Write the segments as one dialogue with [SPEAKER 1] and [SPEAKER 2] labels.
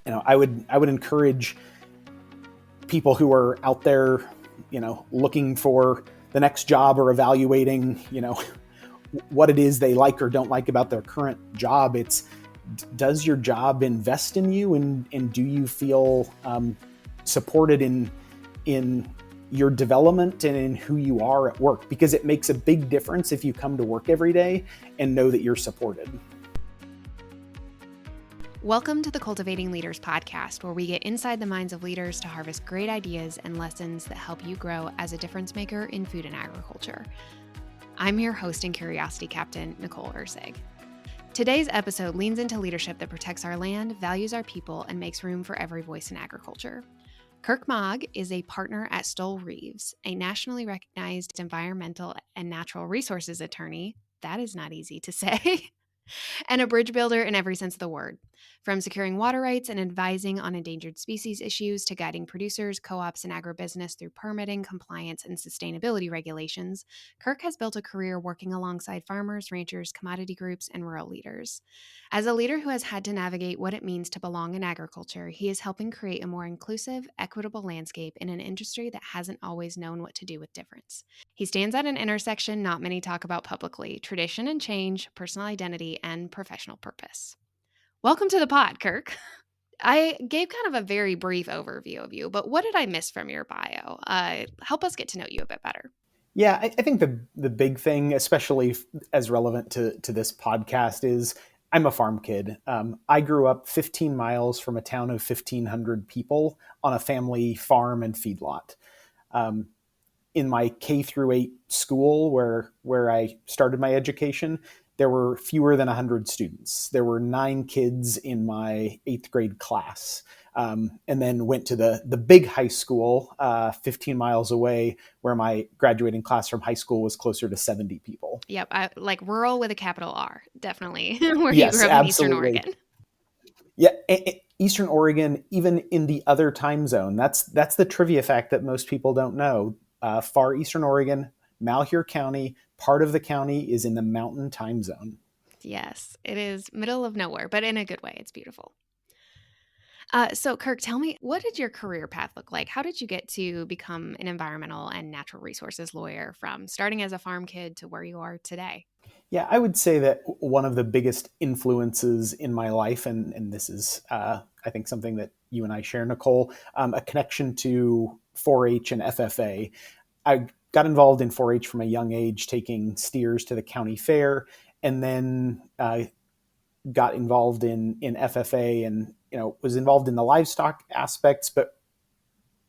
[SPEAKER 1] I would encourage people who are out there, looking for the next job or evaluating, what it is they like or don't like about their current job. It's, does your job invest in you, and do you feel supported in your development and in who you are at work? Because it makes a big difference if you come to work every day and know that you're supported.
[SPEAKER 2] Welcome to the Cultivating Leaders Podcast, where we get inside the minds of leaders to harvest great ideas and lessons that help you grow as a difference maker in food and agriculture. I'm your host and curiosity captain, Nicole Ursig. Today's episode leans into leadership that protects our land, values our people, and makes room for every voice in agriculture. Kirk Maag is a partner at Stoel Rives, a nationally recognized environmental and natural resources attorney. That is not easy to say. And a bridge builder in every sense of the word. From securing water rights and advising on endangered species issues to guiding producers, co-ops, and agribusiness through permitting, compliance, and sustainability regulations, Kirk has built a career working alongside farmers, ranchers, commodity groups, and rural leaders. As a leader who has had to navigate what it means to belong in agriculture, he is helping create a more inclusive, equitable landscape in an industry that hasn't always known what to do with difference. He stands at an intersection not many talk about publicly: tradition and change, personal identity, and professional purpose. Welcome to the pod, Kirk. I gave kind of a very brief overview of you, but what did I miss from your bio? Help us get to know you a bit better.
[SPEAKER 1] Yeah, I think the big thing, especially as relevant to this podcast, is I'm a farm kid. I grew up 15 miles from a town of 1,500 people on a family farm and feedlot. In my K through 8 school where I started my education, there were fewer than 100 students. There were 9 kids in my 8th grade class. And then went to the big high school 15 miles away, where my graduating class from high school was closer to 70 people.
[SPEAKER 2] Yep, like rural with a capital R, definitely, where
[SPEAKER 1] Yes,
[SPEAKER 2] you grew up
[SPEAKER 1] absolutely.
[SPEAKER 2] in Eastern Oregon.
[SPEAKER 1] Yeah, Eastern Oregon, even in the other time zone. That's the trivia fact that most people don't know. Far Eastern Oregon, Malheur County, part of the county is in the Mountain Time Zone.
[SPEAKER 2] Yes, it is middle of nowhere, but in a good way. It's beautiful. So Kirk, tell me, what did your career path look like? How did you get to become an environmental and natural resources lawyer, from starting as a farm kid to where you are today?
[SPEAKER 1] Yeah, I would say that one of the biggest influences in my life, and this is, I think, something that you and I share, Nicole, a connection to 4-H and FFA. I got involved in 4-H from a young age, taking steers to the county fair, and then got involved in FFA, and was involved in the livestock aspects, but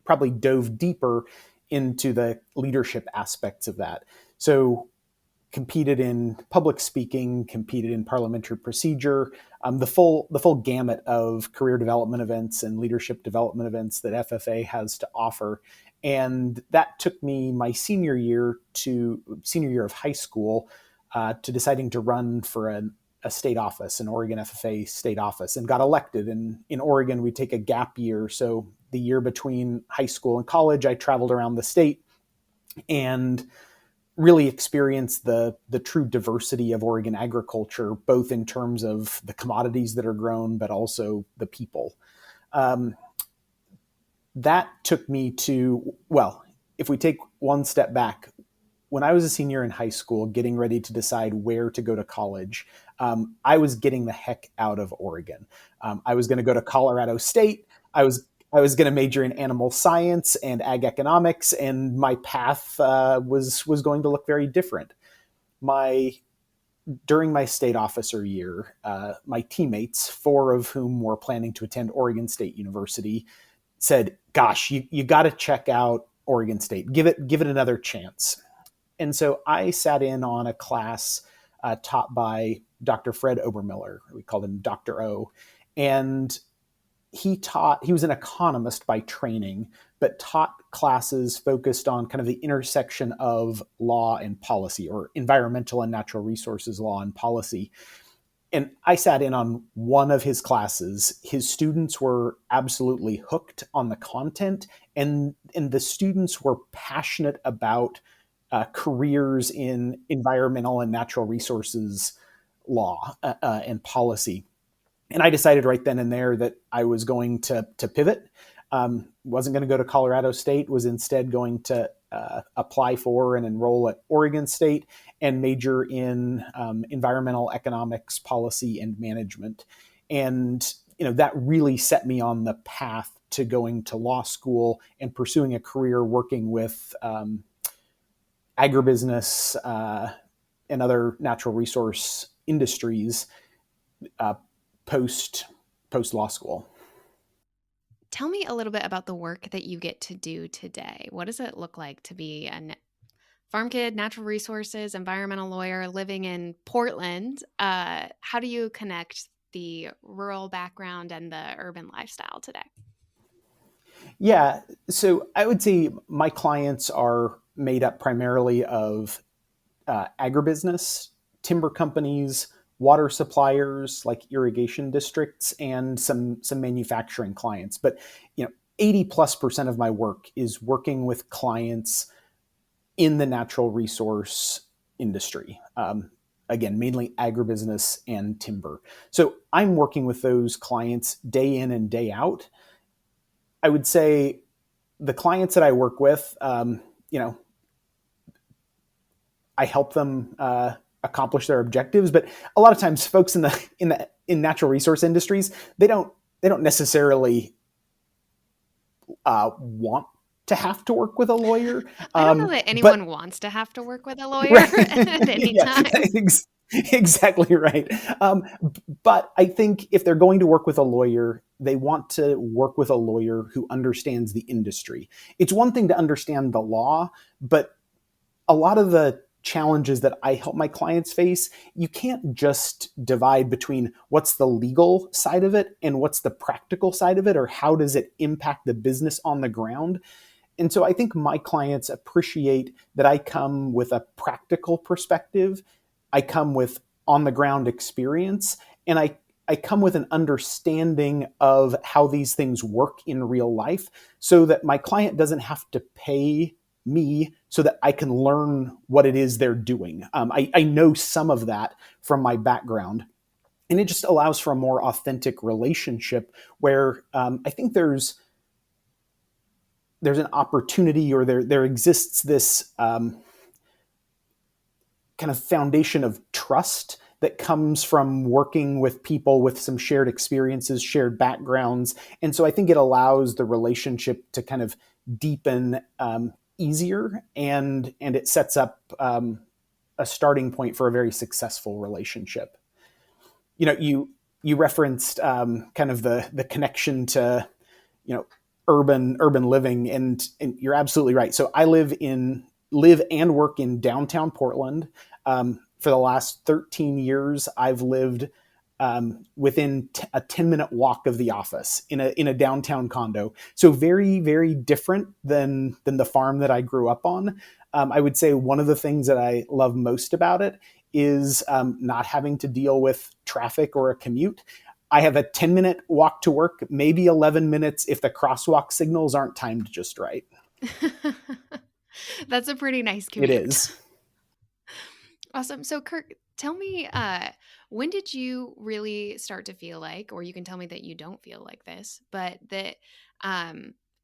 [SPEAKER 1] probably dove deeper into the leadership aspects of that. So competed in public speaking, competed in parliamentary procedure, the full gamut of career development events and leadership development events that FFA has to offer. And that took me my senior year of high school to deciding to run for a state office, an Oregon FFA state office, and got elected. And in Oregon, we take a gap year. So the year between high school and college, I traveled around the state and really experienced the true diversity of Oregon agriculture, both in terms of the commodities that are grown, but also the people. That took me to, well, if we take one step back, when I was a senior in high school, getting ready to decide where to go to college, I was getting the heck out of Oregon. I was going to go to Colorado State. I was going to major in animal science and ag economics, and my path was going to look very different. During my state officer year, my teammates, 4 of whom were planning to attend Oregon State University, said, "Gosh, you got to check out Oregon State. Give it another chance." And so I sat in on a class taught by Dr. Fred Obermiller. We called him Dr. O. And he was an economist by training, but taught classes focused on kind of the intersection of law and policy, or environmental and natural resources law and policy. And I sat in on one of his classes. His students were absolutely hooked on the content, and the students were passionate about careers in environmental and natural resources law and policy. And I decided right then and there that I was going to pivot. Wasn't going to go to Colorado State, was instead going to apply for and enroll at Oregon State and major in environmental economics, policy, and management. And that really set me on the path to going to law school and pursuing a career working with agribusiness and other natural resource industries post law school.
[SPEAKER 2] Tell me a little bit about the work that you get to do today. What does it look like to be a farm kid, natural resources, environmental lawyer living in Portland? How do you connect the rural background and the urban lifestyle today?
[SPEAKER 1] Yeah, so I would say my clients are made up primarily of agribusiness, timber companies, water suppliers like irrigation districts, and some manufacturing clients. But 80+% of my work is working with clients in the natural resource industry. Again, mainly agribusiness and timber. So I'm working with those clients day in and day out. I would say the clients that I work with, I help them accomplish their objectives. But a lot of times, folks in natural resource industries, they don't necessarily want to have to work with a lawyer.
[SPEAKER 2] I don't know that anyone wants to have to work with a lawyer at any time.
[SPEAKER 1] Exactly right. But I think if they're going to work with a lawyer, they want to work with a lawyer who understands the industry. It's one thing to understand the law, but a lot of the challenges that I help my clients face, you can't just divide between what's the legal side of it and what's the practical side of it, or how does it impact the business on the ground. And so I think my clients appreciate that I come with a practical perspective. I come with on the ground experience, and I come with an understanding of how these things work in real life, so that my client doesn't have to pay me so that I can learn what it is they're doing. I know some of that from my background, and it just allows for a more authentic relationship where I think there's an opportunity, or there exists this kind of foundation of trust that comes from working with people with some shared experiences, shared backgrounds. And so I think it allows the relationship to kind of deepen easier, and it sets up a starting point for a very successful relationship. You referenced kind of the connection to urban living, and you're absolutely right. So I live and work in downtown Portland. For the last 13 years, I've lived within a 10-minute walk of the office in a downtown condo. So very, very different than the farm that I grew up on. I would say one of the things that I love most about it is not having to deal with traffic or a commute. I have a 10-minute walk to work, maybe 11 minutes if the crosswalk signals aren't timed just right.
[SPEAKER 2] That's a pretty nice commute.
[SPEAKER 1] It is.
[SPEAKER 2] Awesome. So Kirk, tell me, when did you really start to feel like, or you can tell me that you don't feel like this, but that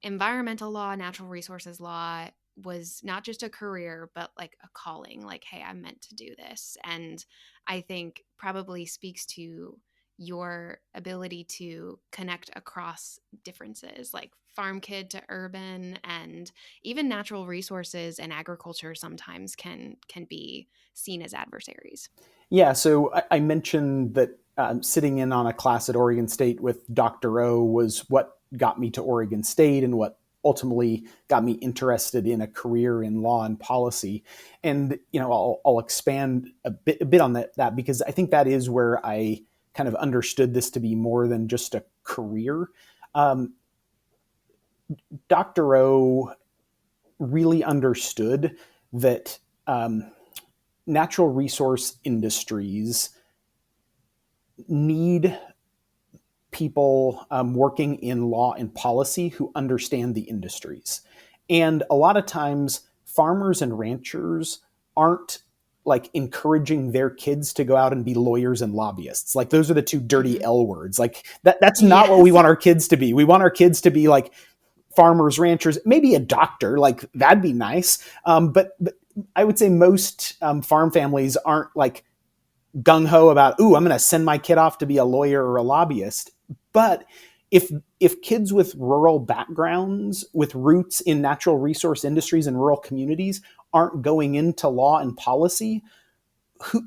[SPEAKER 2] environmental law, natural resources law was not just a career, but like a calling, like, hey, I'm meant to do this. And I think probably speaks to your ability to connect across differences, like farm kid to urban, and even natural resources and agriculture sometimes can be seen as adversaries.
[SPEAKER 1] Yeah, so I mentioned that sitting in on a class at Oregon State with Dr. O was what got me to Oregon State and what ultimately got me interested in a career in law and policy. And I'll expand a bit on that because I think that is where I kind of understood this to be more than just a career. Dr. O really understood that natural resource industries need people working in law and policy who understand the industries. And a lot of times, farmers and ranchers aren't like encouraging their kids to go out and be lawyers and lobbyists. Like those are the two dirty L words. Like that's not what we want our kids to be. We want our kids to be like farmers, ranchers, maybe a doctor, like that'd be nice. But I would say most farm families aren't like gung ho about, ooh, I'm going to send my kid off to be a lawyer or a lobbyist. But if kids with rural backgrounds, with roots in natural resource industries and rural communities aren't going into law and policy,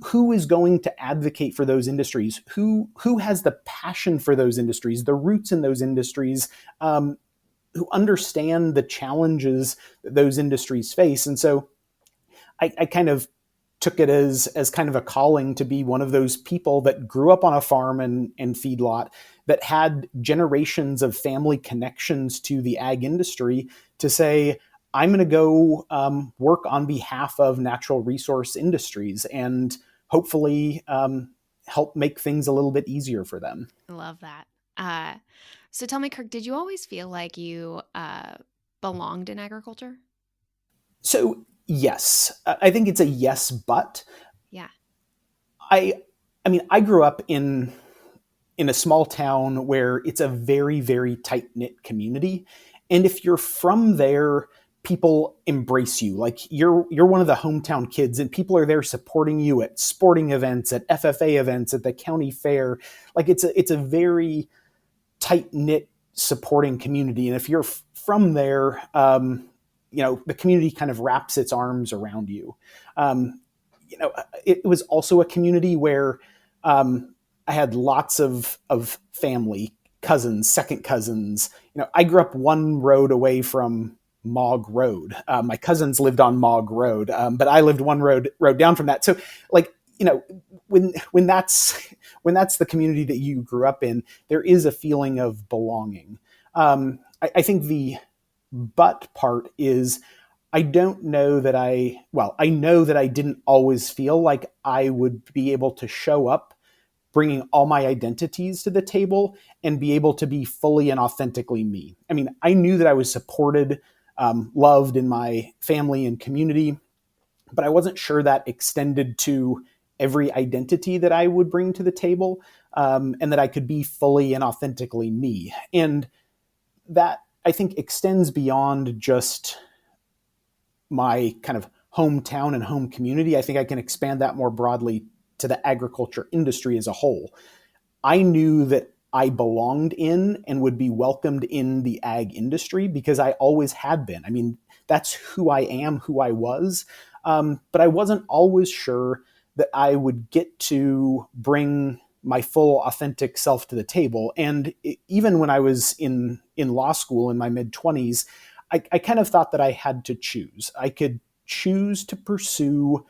[SPEAKER 1] who is going to advocate for those industries? Who has the passion for those industries, the roots in those industries, who understand the challenges that those industries face? And so I kind of took it as kind of a calling to be one of those people that grew up on a farm and feedlot, that had generations of family connections to the ag industry, to say, I'm going to go work on behalf of natural resource industries and hopefully help make things a little bit easier for them.
[SPEAKER 2] I love that. So tell me, Kirk, did you always feel like you belonged in agriculture?
[SPEAKER 1] So yes, I think it's a yes, but
[SPEAKER 2] yeah.
[SPEAKER 1] I mean, I grew up in a small town where it's a very, very tight-knit community. And if you're from there, people embrace you. Like you're one of the hometown kids, and people are there supporting you at sporting events, at FFA events, at the county fair. Like it's a very tight-knit supporting community. And if you're from there, the community kind of wraps its arms around you. It was also a community where I had lots of family, cousins, second cousins. I grew up one road away from Mogg Road. My cousins lived on Mogg Road, but I lived one road down from that. So, like, when that's the community that you grew up in, there is a feeling of belonging. I think the but part is, I don't know that I know that I didn't always feel like I would be able to show up bringing all my identities to the table and be able to be fully and authentically me. I mean, I knew that I was supported, loved in my family and community, but I wasn't sure that extended to every identity that I would bring to the table, and that I could be fully and authentically me. And that, I think, extends beyond just my kind of hometown and home community. I think I can expand that more broadly to the agriculture industry as a whole. I knew that I belonged in and would be welcomed in the ag industry because I always had been. I mean, that's who I am, who I was. But I wasn't always sure that I would get to bring my full authentic self to the table. And even when I was in law school in my mid-20s, I kind of thought that I had to choose. I could choose to pursue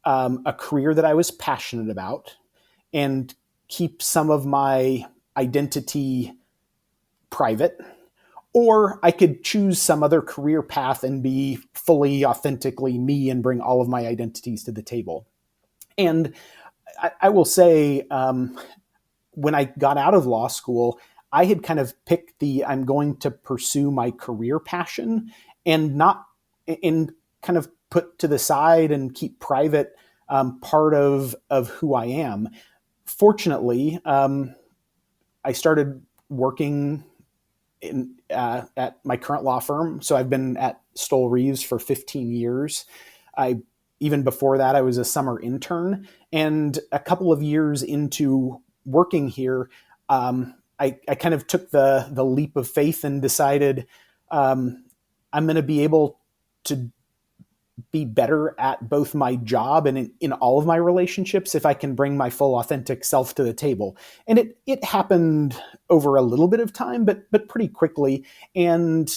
[SPEAKER 1] a career that I was passionate about and keep some of my identity private, or I could choose some other career path and be fully authentically me and bring all of my identities to the table. And I will say, when I got out of law school, I had kind of picked I'm going to pursue my career passion and not in kind of put to the side and keep private part of who I am. Fortunately, I started working at my current law firm. So I've been at Stoel Rives for 15 years. Even before that, I was a summer intern. And a couple of years into working here, I kind of took the leap of faith and decided I'm going to be able to be better at both my job and in all of my relationships if I can bring my full authentic self to the table. And it happened over a little bit of time, but pretty quickly. And,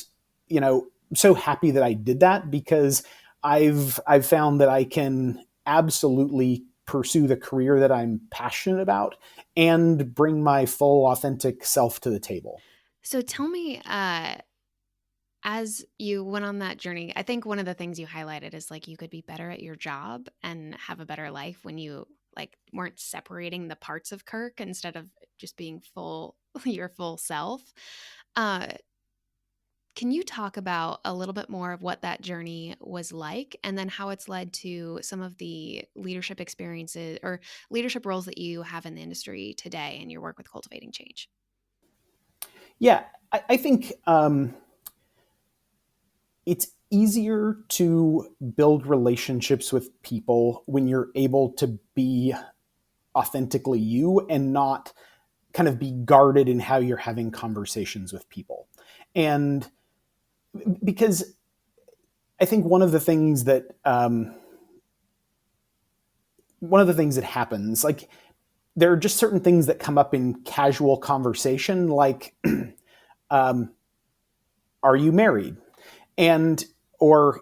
[SPEAKER 1] I'm so happy that I did that because I've found that I can absolutely pursue the career that I'm passionate about and bring my full authentic self to the table.
[SPEAKER 2] So tell me, as you went on that journey, I think one of the things you highlighted is like you could be better at your job and have a better life when you like weren't separating the parts of Kirk instead of just being your full self. Can you talk about a little bit more of what that journey was like, and then how it's led to some of the leadership experiences or leadership roles that you have in the industry today in your work with Cultivating Change?
[SPEAKER 1] Yeah, I think it's easier to build relationships with people when you're able to be authentically you and not kind of be guarded in how you're having conversations with people. And because I think one of the things that happens, like there are just certain things that come up in casual conversation, like, are you married? And, or,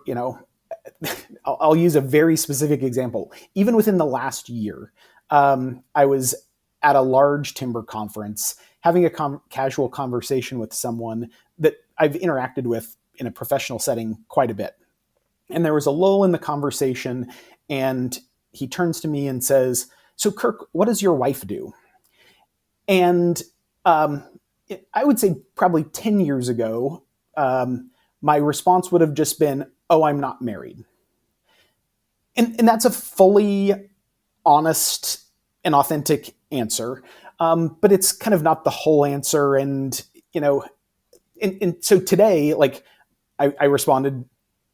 [SPEAKER 1] I'll use a very specific example. Even within the last year, I was at a large timber conference having a casual conversation with someone that I've interacted with in a professional setting quite a bit. And there was a lull in the conversation, and he turns to me and says, "So Kirk, what does your wife do?" And I would say probably 10 years ago, my response would have just been, "Oh, I'm not married." And that's a fully honest and authentic answer. But it's kind of not the whole answer. And, and so today, like I responded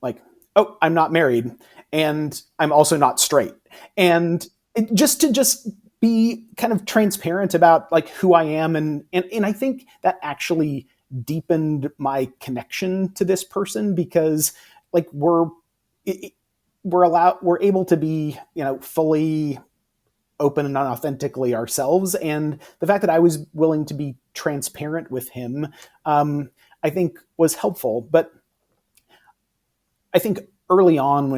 [SPEAKER 1] like, "Oh, I'm not married, and I'm also not straight." And just to be kind of transparent about like who I am. And I think that actually deepened my connection to this person, because like we're able to be, fully open and authentically ourselves. And the fact that I was willing to be transparent with him, I think was helpful. But I think early on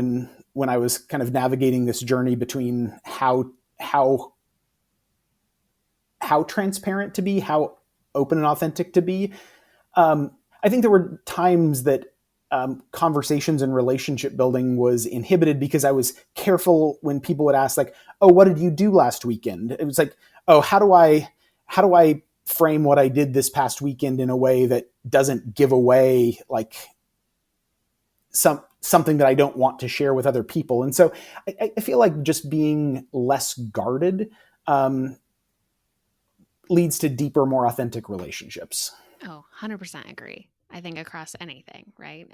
[SPEAKER 1] when I was kind of navigating this journey between how transparent to be, how open and authentic to be, I think there were times that conversations and relationship building was inhibited because I was careful when people would ask like, "Oh, what did you do last weekend?" It was like, "Oh, how do I frame what I did this past weekend in a way that doesn't give away like something that I don't want to share with other people?" And so I feel like just being less guarded leads to deeper, more authentic relationships.
[SPEAKER 2] Oh, 100% agree. I think across anything, right?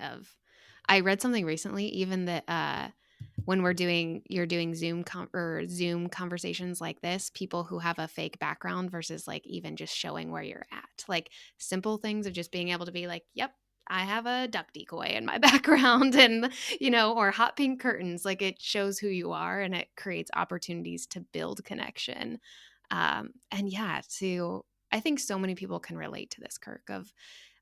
[SPEAKER 2] I read something recently, even that when you're doing Zoom conversations like this, people who have a fake background versus like even just showing where you're at, like simple things of just being able to be like, "Yep, I have a duck decoy in my background," and or hot pink curtains. Like it shows who you are, and it creates opportunities to build connection. And yeah, I think so many people can relate to this, Kirk, of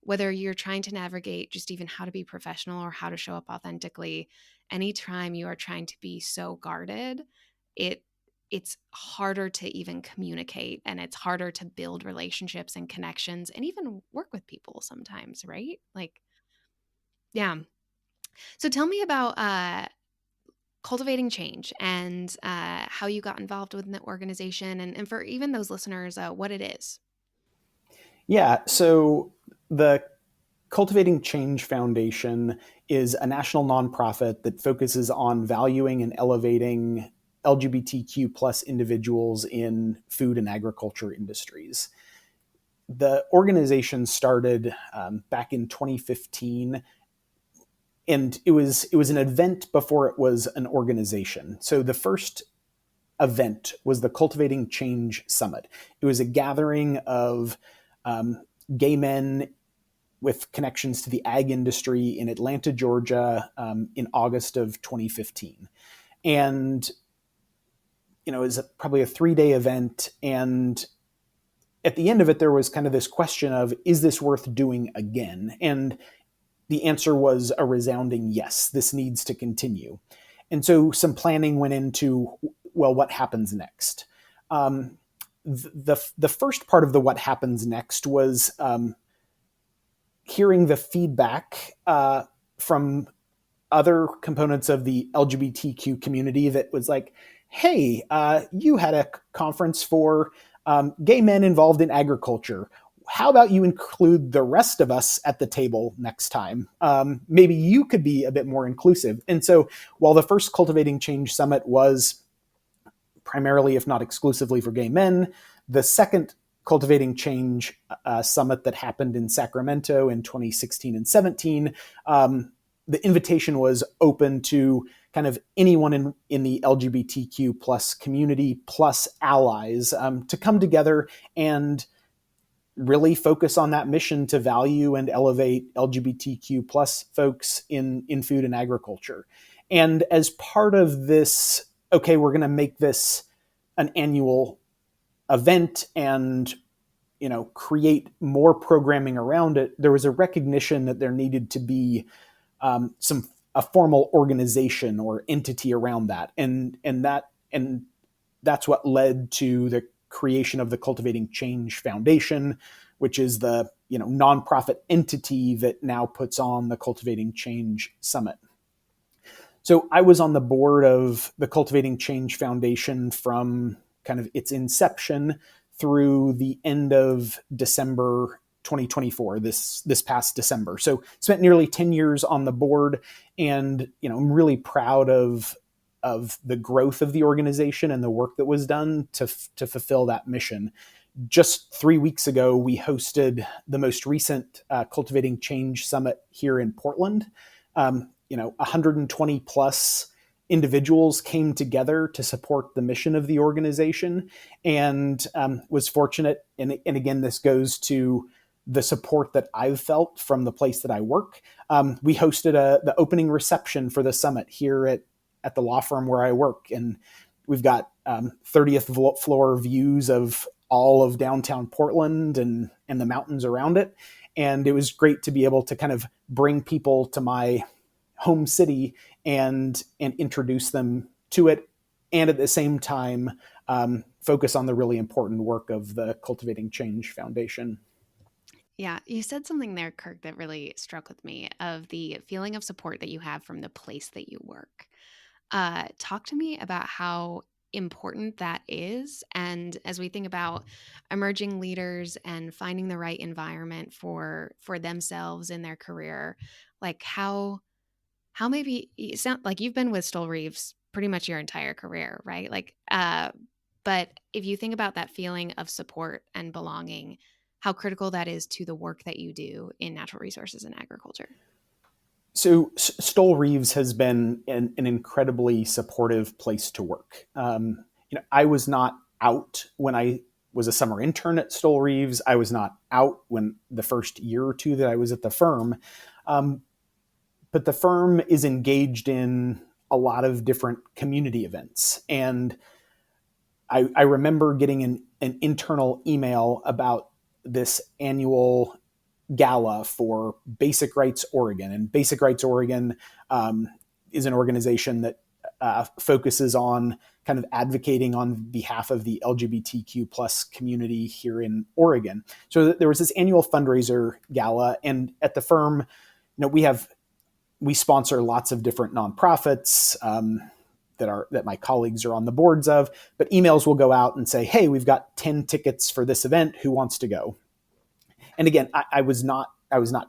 [SPEAKER 2] whether you're trying to navigate just even how to be professional or how to show up authentically. Anytime you are trying to be so guarded, it's harder to even communicate, and it's harder to build relationships and connections and even work with people sometimes, right? Like, yeah. So tell me about Cultivating Change and how you got involved within the organization, and for even those listeners, what it is.
[SPEAKER 1] Yeah. So the Cultivating Change Foundation is a national nonprofit that focuses on valuing and elevating LGBTQ plus individuals in food and agriculture industries. The organization started back in 2015, and it was an event before it was an organization. So the first event was the Cultivating Change Summit. It was a gathering of gay men with connections to the ag industry in Atlanta, Georgia, in August of 2015. And, it was probably a 3-day event. And at the end of it, there was kind of this question of, is this worth doing again? And the answer was a resounding yes, this needs to continue. And so some planning went into, well, what happens next? The first part of the what happens next was hearing the feedback from other components of the LGBTQ community that was like, "Hey, you had a conference for gay men involved in agriculture. how about you include the rest of us at the table next time? Maybe you could be a bit more inclusive. And so while the first Cultivating Change Summit was primarily, if not exclusively, for gay men, the second Cultivating Change Summit that happened in Sacramento in 2016 and 17, the invitation was open to kind of anyone in the LGBTQ plus community plus allies to come together and really focus on that mission to value and elevate LGBTQ plus folks in food and agriculture. And as part of this, okay, we're going to make this an annual event and create more programming around it, there was a recognition that there needed to be a formal organization or entity around that, and that's what led to the creation of the Cultivating Change Foundation, which is the nonprofit entity that now puts on the Cultivating Change Summit. So I was on the board of the Cultivating Change Foundation from kind of its inception through the end of December 2024, this past December. So spent nearly 10 years on the board, and I'm really proud of the growth of the organization and the work that was done to fulfill that mission. Just 3 weeks ago, we hosted the most recent Cultivating Change Summit here in Portland. 120 plus individuals came together to support the mission of the organization, and was fortunate. And again, this goes to the support that I've felt from the place that I work. We hosted the opening reception for the summit here at the law firm where I work, and we've got 30th floor views of all of downtown Portland and the mountains around it. And it was great to be able to kind of bring people to my home city and introduce them to it, and at the same time focus on the really important work of the Cultivating Change Foundation.
[SPEAKER 2] Yeah, you said something there, Kirk, that really struck with me, of the feeling of support that you have from the place that you work. Talk to me about how important that is. And as we think about emerging leaders and finding the right environment for themselves in their career, like how maybe you sound like you've been with Stoel Rives pretty much your entire career, right? But if you think about that feeling of support and belonging, how critical that is to the work that you do in natural resources and agriculture.
[SPEAKER 1] So Stoel Rives has been an incredibly supportive place to work. I was not out when I was a summer intern at Stoel Rives. I was not out when the first year or two that I was at the firm. But the firm is engaged in a lot of different community events. And I remember getting an internal email about this annual gala for Basic Rights Oregon. And Basic Rights Oregon is an organization that focuses on kind of advocating on behalf of the LGBTQ plus community here in Oregon. So there was this annual fundraiser gala, and at the firm, we sponsor lots of different nonprofits that my colleagues are on the boards of, but emails will go out and say, hey, we've got 10 tickets for this event. Who wants to go? And again, I was not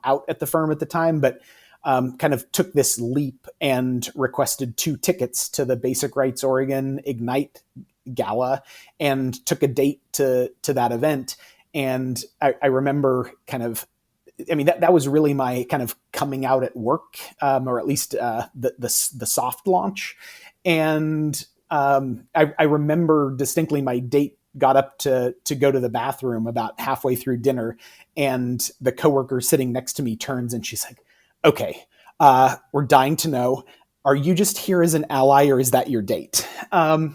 [SPEAKER 1] out at the firm at the time, but kind of took this leap and requested 2 tickets to the Basic Rights Oregon Ignite Gala, and took a date to that event. And I remember that was really my kind of coming out at work, or at least the soft launch. And I remember distinctly my date got up to go to the bathroom about halfway through dinner, and the coworker sitting next to me turns and she's like, okay, we're dying to know, are you just here as an ally or is that your date? And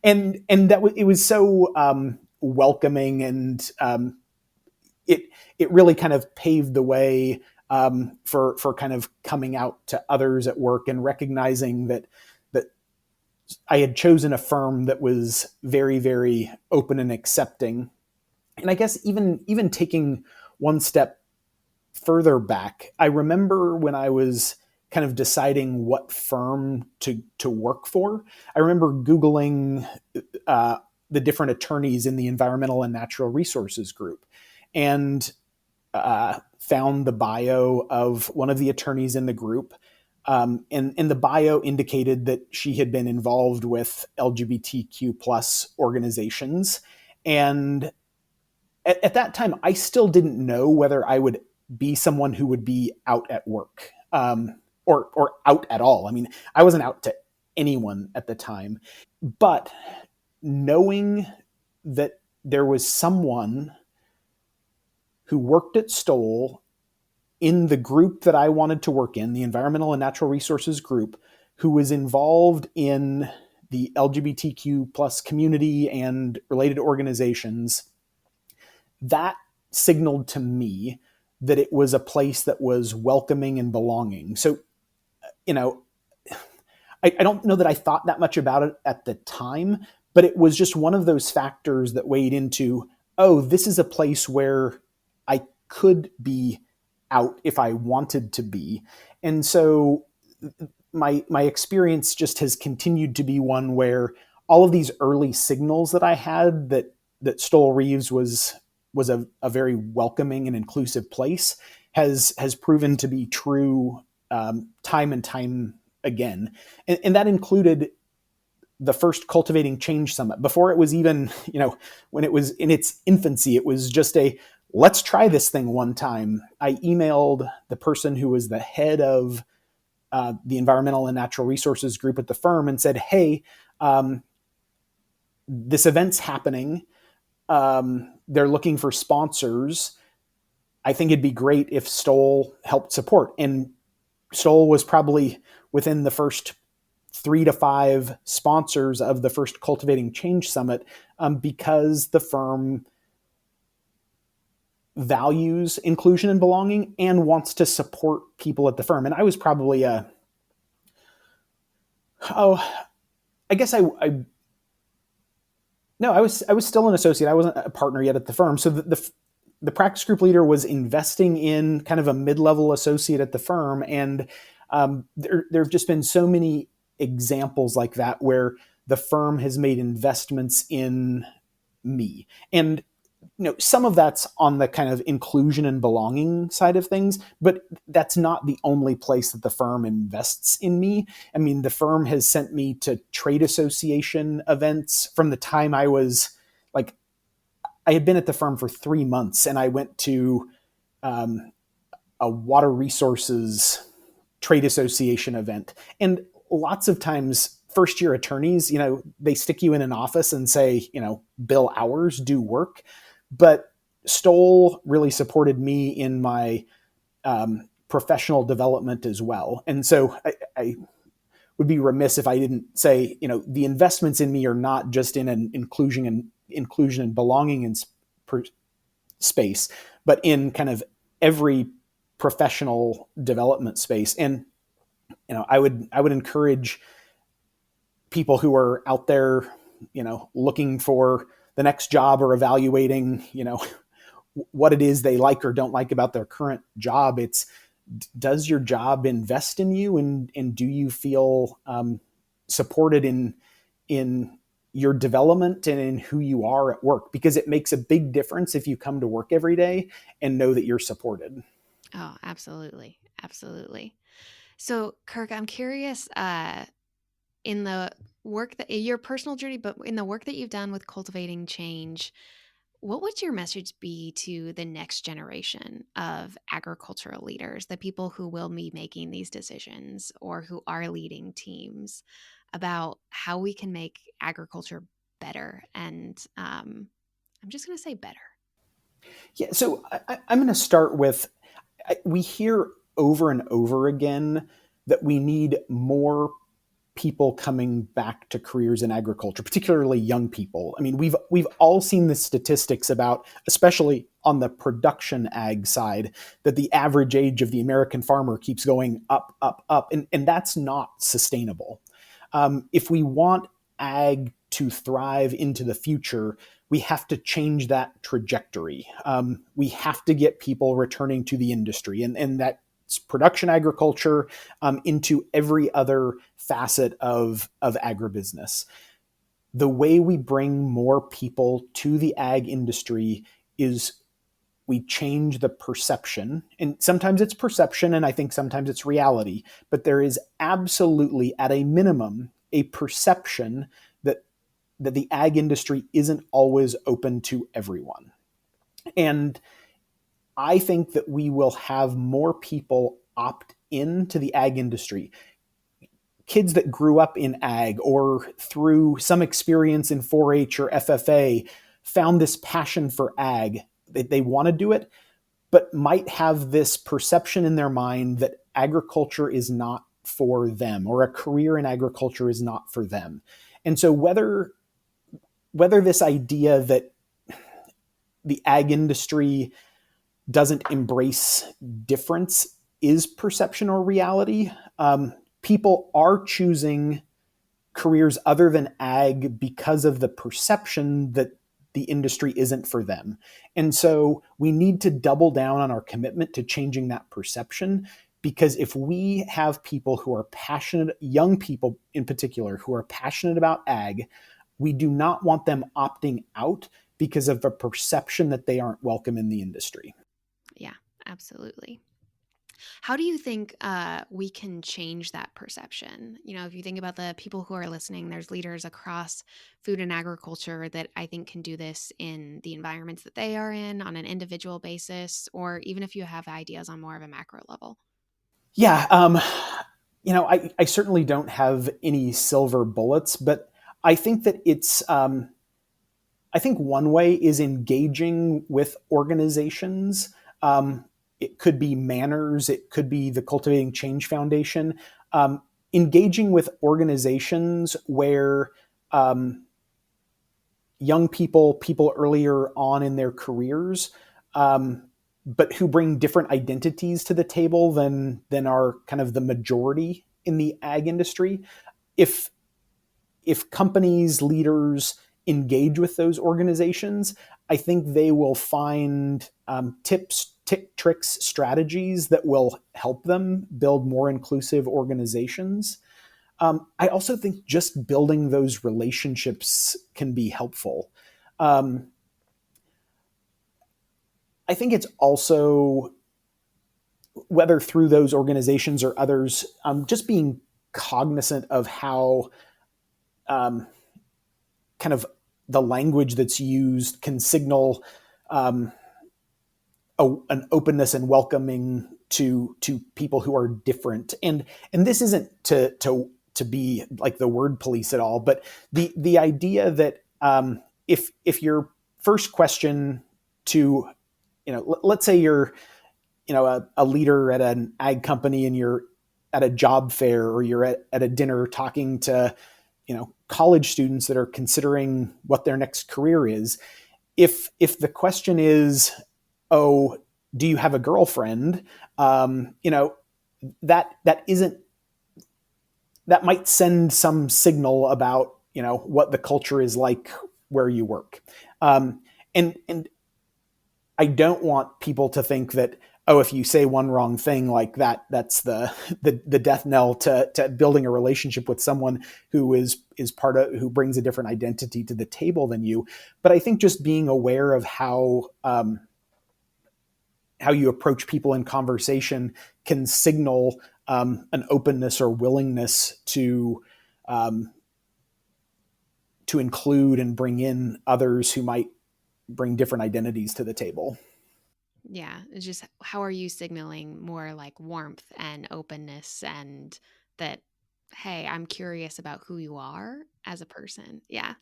[SPEAKER 1] it was so welcoming, and it really kind of paved the way for kind of coming out to others at work and recognizing that I had chosen a firm that was very, very open and accepting. And I guess even taking one step further back, I remember when I was kind of deciding what firm to work for, I remember Googling the different attorneys in the environmental and natural resources group. and found the bio of one of the attorneys in the group. And the bio indicated that she had been involved with LGBTQ plus organizations. And at that time, I still didn't know whether I would be someone who would be out at work, or out at all. I mean, I wasn't out to anyone at the time, but knowing that there was someone who worked at Stoll in the group that I wanted to work in, the Environmental and Natural Resources group, who was involved in the LGBTQ plus community and related organizations, that signaled to me that it was a place that was welcoming and belonging. So, I don't know that I thought that much about it at the time, but it was just one of those factors that weighed into, oh, this is a place where I could be out if I wanted to be. And so my experience just has continued to be one where all of these early signals that I had that Stoel Rives was a very welcoming and inclusive place has proven to be true, time and time again. And that included the first Cultivating Change Summit. Before it was even, when it was in its infancy, it was just let's try this thing one time. I emailed the person who was the head of the Environmental and Natural Resources group at the firm and said, hey, this event's happening. They're looking for sponsors. I think it'd be great if Stoll helped support. And Stoll was probably within the first 3 to 5 sponsors of the first Cultivating Change Summit, because the firm values inclusion and belonging and wants to support people at the firm. And I was probably I was still an associate. I wasn't a partner yet at the firm. So the practice group leader was investing in kind of a mid-level associate at the firm. And there have just been so many examples like that where the firm has made investments in me. And some of that's on the kind of inclusion and belonging side of things, but that's not the only place that the firm invests in me. I mean, the firm has sent me to trade association events from the time I had been at the firm for 3 months, and I went to a water resources trade association event. And lots of times, first year attorneys, they stick you in an office and say, bill hours, do work. But Stoll really supported me in my professional development as well. And so I would be remiss if I didn't say, the investments in me are not just in an inclusion and belonging in space, but in kind of every professional development space. And I would encourage people who are out there, looking for the next job or evaluating, what it is they like or don't like about their current job. It's, does your job invest in you, and do you feel supported in your development and in who you are at work? Because it makes a big difference if you come to work every day and know that you're supported.
[SPEAKER 2] Oh, absolutely. Absolutely. So, Kirk, I'm curious, in the work that your personal journey, but in the work that you've done with Cultivating Change, what would your message be to the next generation of agricultural leaders, the people who will be making these decisions or who are leading teams, about how we can make agriculture better? And I'm just going to say better.
[SPEAKER 1] Yeah. So I'm going to start with, we hear over and over again that we need more people coming back to careers in agriculture, particularly young people. I mean, we've all seen the statistics about, especially on the production ag side, that the average age of the American farmer keeps going up, up, up, and that's not sustainable. If we want ag to thrive into the future, we have to change that trajectory. We have to get people returning to the industry, and that production agriculture, into every other facet of agribusiness. The way we bring more people to the ag industry is we change the perception, and sometimes it's perception, and I think sometimes it's reality, but there is absolutely, at a minimum, a perception that the ag industry isn't always open to everyone. And I think that we will have more people opt into the ag industry. Kids that grew up in ag or through some experience in 4-H or FFA found this passion for ag. They want to do it, but might have this perception in their mind that agriculture is not for them, or a career in agriculture is not for them. And so whether this idea that the ag industry doesn't embrace difference is perception or reality, people are choosing careers other than ag because of the perception that the industry isn't for them. And so we need to double down on our commitment to changing that perception, because if we have people who are passionate, young people in particular, who are passionate about ag, we do not want them opting out because of a perception that they aren't welcome in the industry.
[SPEAKER 2] Yeah, absolutely. How do you think we can change that perception? You know, if you think about the people who are listening, there's leaders across food and agriculture that I think can do this in the environments that they are in on an individual basis, or even if you have ideas on more of a macro level.
[SPEAKER 1] Yeah, I certainly don't have any silver bullets, but I think that I think one way is engaging with organizations. It could be Manners, it could be the Cultivating Change Foundation. Engaging with organizations where young people earlier on in their careers, but who bring different identities to the table than are kind of the majority in the ag industry. If companies, leaders engage with those organizations, I think they will find tips, tricks, strategies that will help them build more inclusive organizations. I also think just building those relationships can be helpful. I think it's also, whether through those organizations or others, just being cognizant of how kind of the language that's used can signal an openness and welcoming to people who are different. And this isn't to be like the word police at all, but the idea that if your first question to, let's say you're, a leader at an ag company and you're at a job fair, or you're at a dinner talking to, college students that are considering what their next career is. If the question is, oh, do you have a girlfriend? That might send some signal about, what the culture is like where you work. And I don't want people to think that, oh, if you say one wrong thing like that, that's the death knell to building a relationship with someone who is who brings a different identity to the table than you. But I think just being aware of how you approach people in conversation can signal an openness or willingness to include and bring in others who might bring different identities to the table.
[SPEAKER 2] Yeah, it's just, how are you signaling more like warmth and openness, and that, hey, I'm curious about who you are as a person. Yeah.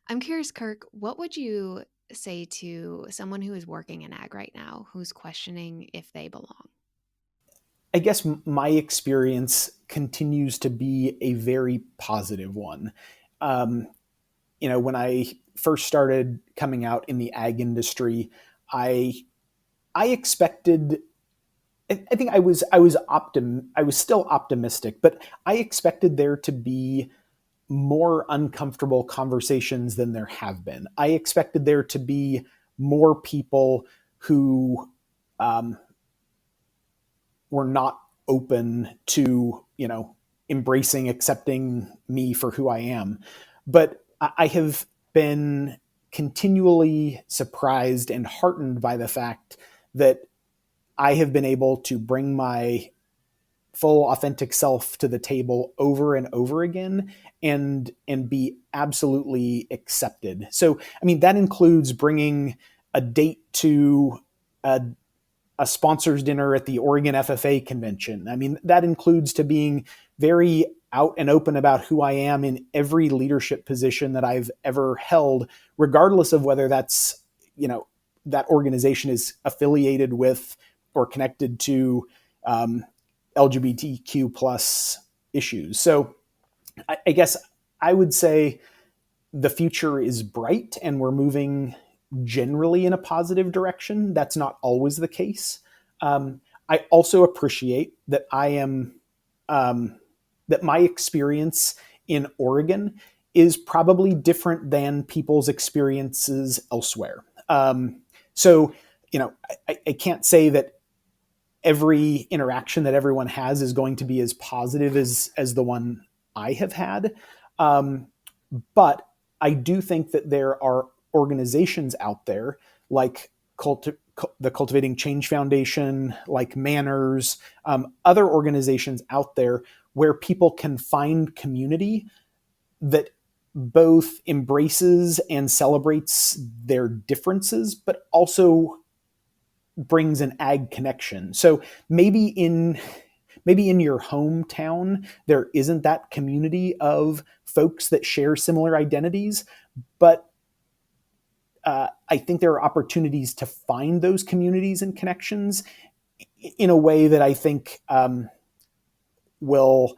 [SPEAKER 2] I'm curious, Kirk, what would you say to someone who is working in ag right now, who's questioning if they belong?
[SPEAKER 1] I guess my experience continues to be a very positive one. When I first started coming out in the ag industry, I expected. I think I was still optimistic, but I expected there to be more uncomfortable conversations than there have been. I expected there to be more people who were not open to, embracing, accepting me for who I am. But I have been continually surprised and heartened by the fact that I have been able to bring my full authentic self to the table over and over again and be absolutely accepted. So, I mean, that includes bringing a date to a sponsors dinner at the Oregon FFA convention. I mean, that includes to being very out and open about who I am in every leadership position that I've ever held, regardless of whether that's, that organization is affiliated with or connected to LGBTQ plus issues. So I guess I would say the future is bright and we're moving generally in a positive direction. That's not always the case. I also appreciate that that my experience in Oregon is probably different than people's experiences elsewhere. So, I can't say that every interaction that everyone has is going to be as positive as the one I have had. But I do think that there are organizations out there like the Cultivating Change Foundation, like Manners, other organizations out there where people can find community that both embraces and celebrates their differences, but also brings an ag connection. So maybe in your hometown, there isn't that community of folks that share similar identities, but I think there are opportunities to find those communities and connections in a way that I think will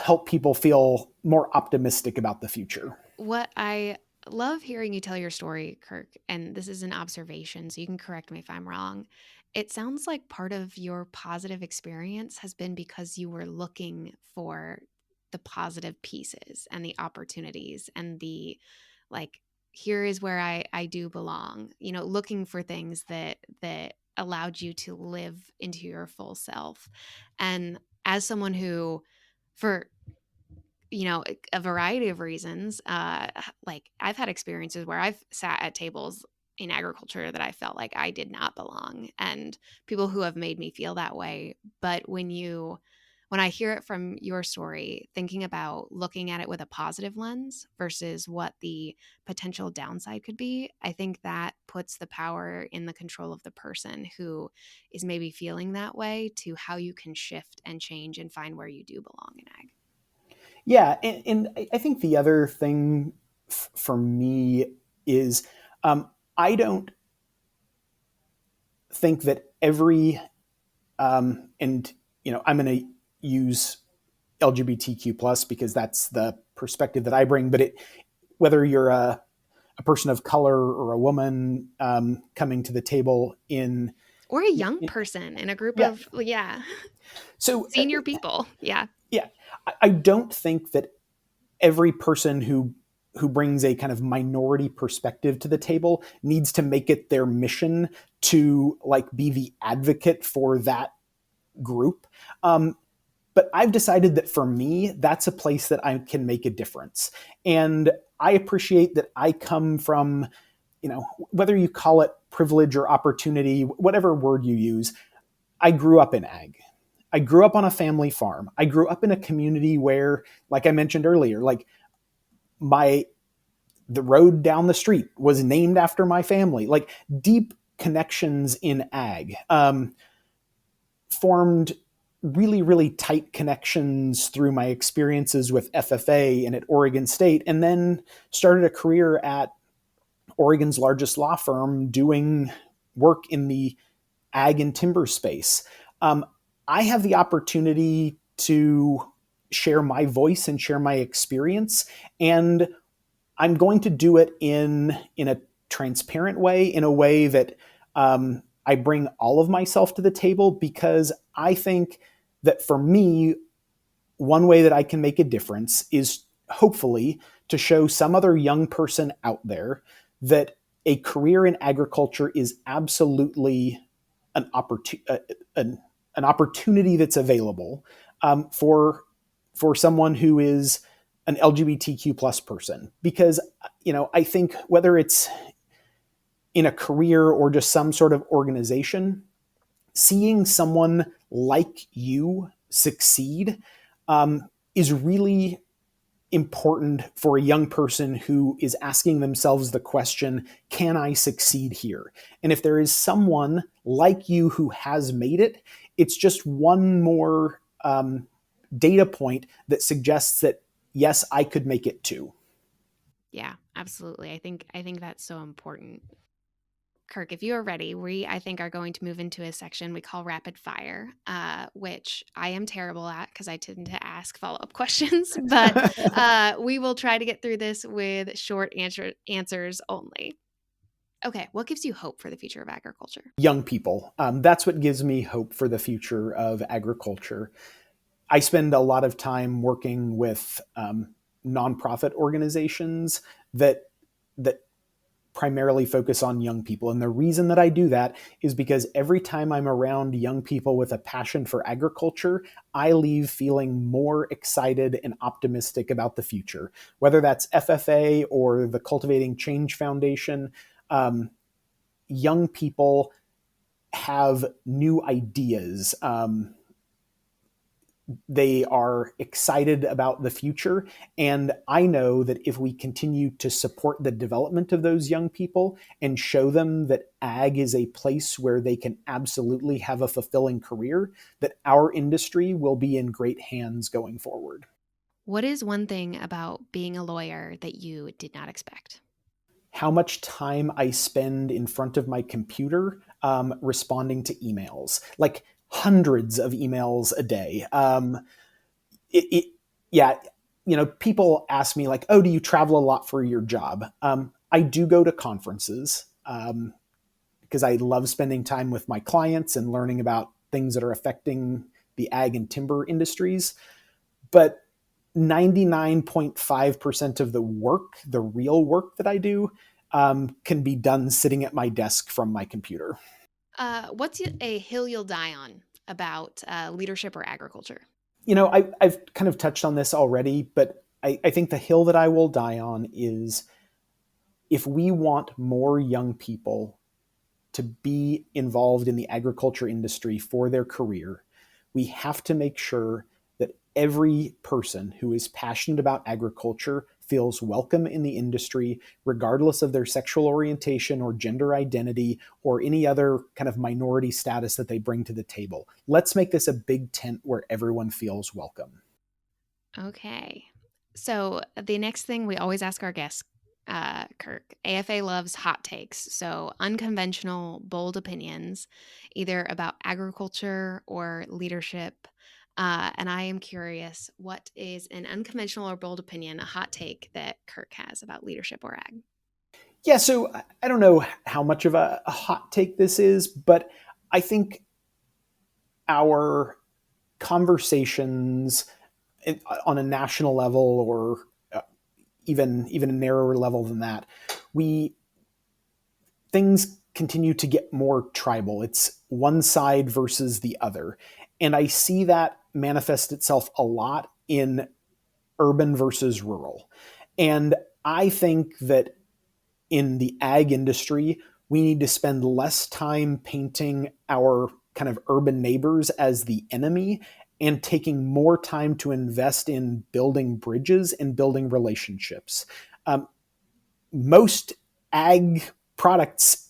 [SPEAKER 1] help people feel more optimistic about the future.
[SPEAKER 2] What I love hearing you tell your story, Kirk, and this is an observation, so you can correct me if I'm wrong. It sounds like part of your positive experience has been because you were looking for the positive pieces and the opportunities and the, like, here is where I do belong, looking for things that allowed you to live into your full self. And as someone who, for a variety of reasons, like I've had experiences where I've sat at tables in agriculture that I felt like I did not belong, and people who have made me feel that way. But when I hear it from your story, thinking about looking at it with a positive lens versus what the potential downside could be, I think that puts the power in the control of the person who is maybe feeling that way to how you can shift and change and find where you do belong in ag.
[SPEAKER 1] Yeah, and I think the other thing for me is I don't think that every and I'm going to use LGBTQ plus because that's the perspective that I bring. But whether you're a person of color or a woman coming to the table
[SPEAKER 2] or a young person in a group of
[SPEAKER 1] so
[SPEAKER 2] senior people,
[SPEAKER 1] I don't think that every person who brings a kind of minority perspective to the table needs to make it their mission to be the advocate for that group. But I've decided that for me, that's a place that I can make a difference. And I appreciate that I come from, whether you call it privilege or opportunity, whatever word you use, I grew up in ag. I grew up on a family farm. I grew up in a community where, like I mentioned earlier, the road down the street was named after my family. Deep connections in ag, formed really, really tight connections through my experiences with FFA and at Oregon State, and then started a career at Oregon's largest law firm doing work in the ag and timber space. I have the opportunity to share my voice and share my experience, and I'm going to do it in a transparent way, in a way that I bring all of myself to the table, because I think that for me, one way that I can make a difference is hopefully to show some other young person out there that a career in agriculture is absolutely an opportunity that's available for someone who is an LGBTQ plus person, because, I think whether it's in a career or just some sort of organization, seeing someone like you succeed is really important for a young person who is asking themselves the question, can I succeed here? And if there is someone like you who has made it, it's just one more data point that suggests that, yes, I could make it too.
[SPEAKER 2] Yeah, absolutely. I think that's so important. Kirk, if you are ready, we, I think, are going to move into a section we call rapid fire, which I am terrible at because I tend to ask follow-up questions, but we will try to get through this with short answers only. Okay, what gives you hope for the future of agriculture?
[SPEAKER 1] Young people. That's what gives me hope for the future of agriculture. I spend a lot of time working with nonprofit organizations that primarily focus on young people. And the reason that I do that is because every time I'm around young people with a passion for agriculture, I leave feeling more excited and optimistic about the future. Whether that's FFA or the Cultivating Change Foundation, young people have new ideas. They are excited about the future. And I know that if we continue to support the development of those young people and show them that ag is a place where they can absolutely have a fulfilling career, that our industry will be in great hands going forward.
[SPEAKER 2] What is one thing about being a lawyer that you did not expect?
[SPEAKER 1] How much time I spend in front of my computer responding to emails, like hundreds of emails a day. Yeah, people ask me like, oh, do you travel a lot for your job? I do go to conferences because I love spending time with my clients and learning about things that are affecting the ag and timber industries. But 99.5% of the work, the real work that I do, can be done sitting at my desk from my computer.
[SPEAKER 2] What's a hill you'll die on about leadership or agriculture?
[SPEAKER 1] I've kind of touched on this already, but I think the hill that I will die on is if we want more young people to be involved in the agriculture industry for their career, we have to make sure that every person who is passionate about agriculture feels welcome in the industry, regardless of their sexual orientation or gender identity or any other kind of minority status that they bring to the table. Let's make this a big tent where everyone feels welcome.
[SPEAKER 2] Okay. So the next thing we always ask our guests, Kirk, AFA loves hot takes. So unconventional, bold opinions, either about agriculture or leadership. And I am curious, what is an unconventional or bold opinion, a hot take that Kirk has about leadership or ag?
[SPEAKER 1] Yeah, so I don't know how much of a hot take this is, but I think our conversations on a national level or even a narrower level than that, things continue to get more tribal. It's one side versus the other. And I see that manifest itself a lot in urban versus rural. And I think that in the ag industry, we need to spend less time painting our kind of urban neighbors as the enemy and taking more time to invest in building bridges and building relationships. Most ag products,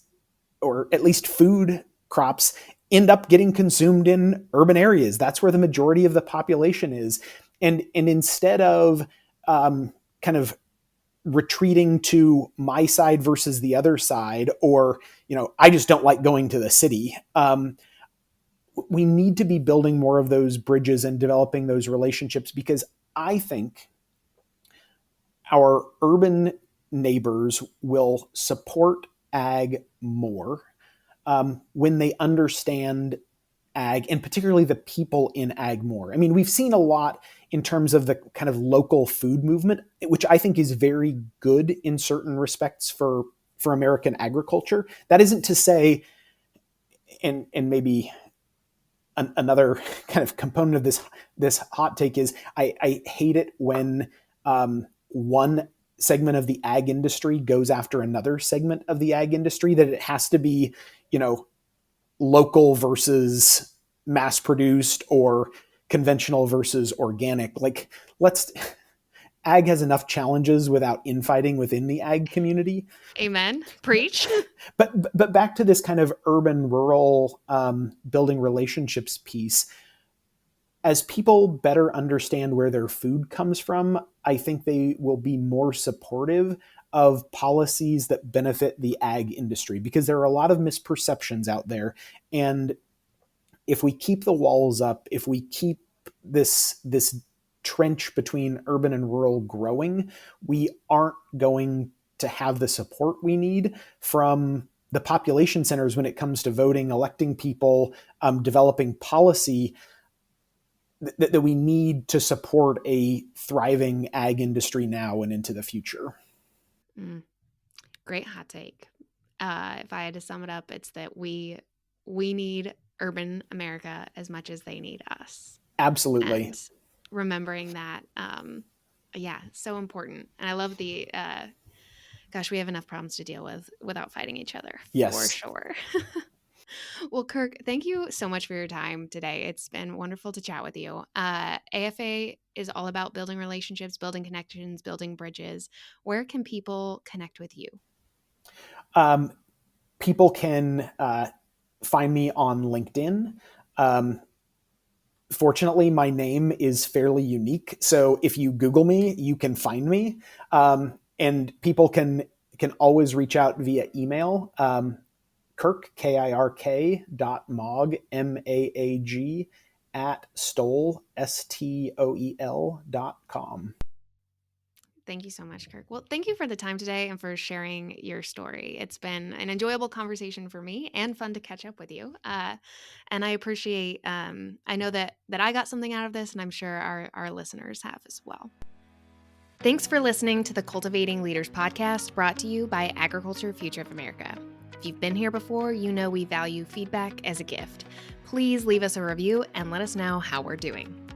[SPEAKER 1] or at least food crops, end up getting consumed in urban areas. That's where the majority of the population is. And instead of kind of retreating to my side versus the other side, or, I just don't like going to the city, we need to be building more of those bridges and developing those relationships, because I think our urban neighbors will support ag more when they understand ag, and particularly the people in ag more. I mean, we've seen a lot in terms of the kind of local food movement, which I think is very good in certain respects for American agriculture. That isn't to say, and maybe another kind of component of this hot take is I hate it when one segment of the ag industry goes after another segment of the ag industry, that it has to be, local versus mass produced or conventional versus organic. Like, ag has enough challenges without infighting within the ag community.
[SPEAKER 2] Amen. Preach.
[SPEAKER 1] But back to this kind of urban rural building relationships piece. As people better understand where their food comes from, I think they will be more supportive of policies that benefit the ag industry, because there are a lot of misperceptions out there. And if we keep the walls up, if we keep this trench between urban and rural growing, we aren't going to have the support we need from the population centers when it comes to voting, electing people, developing policy that we need to support a thriving ag industry now and into the future.
[SPEAKER 2] Great hot take. If I had to sum it up, it's that we need urban America as much as they need us.
[SPEAKER 1] Absolutely.
[SPEAKER 2] And remembering that, so important. And I love the, we have enough problems to deal with without fighting each other.
[SPEAKER 1] Yes.
[SPEAKER 2] For sure. Well, Kirk, thank you so much for your time today. It's been wonderful to chat with you. AFA is all about building relationships, building connections, building bridges. Where can people connect with you?
[SPEAKER 1] People can find me on LinkedIn. Fortunately, my name is fairly unique. So if you Google me, you can find me. And people can always reach out via email. Kirk, Kirk, .Maag, MAAG, @Stoll, STOEL.com.
[SPEAKER 2] Thank you so much, Kirk. Well, thank you for the time today and for sharing your story. It's been an enjoyable conversation for me and fun to catch up with you. And I appreciate, I know that I got something out of this, and I'm sure our listeners have as well. Thanks for listening to the Cultivating Leaders Podcast, brought to you by Agriculture Future of America. If you've been here before, you know we value feedback as a gift. Please leave us a review and let us know how we're doing.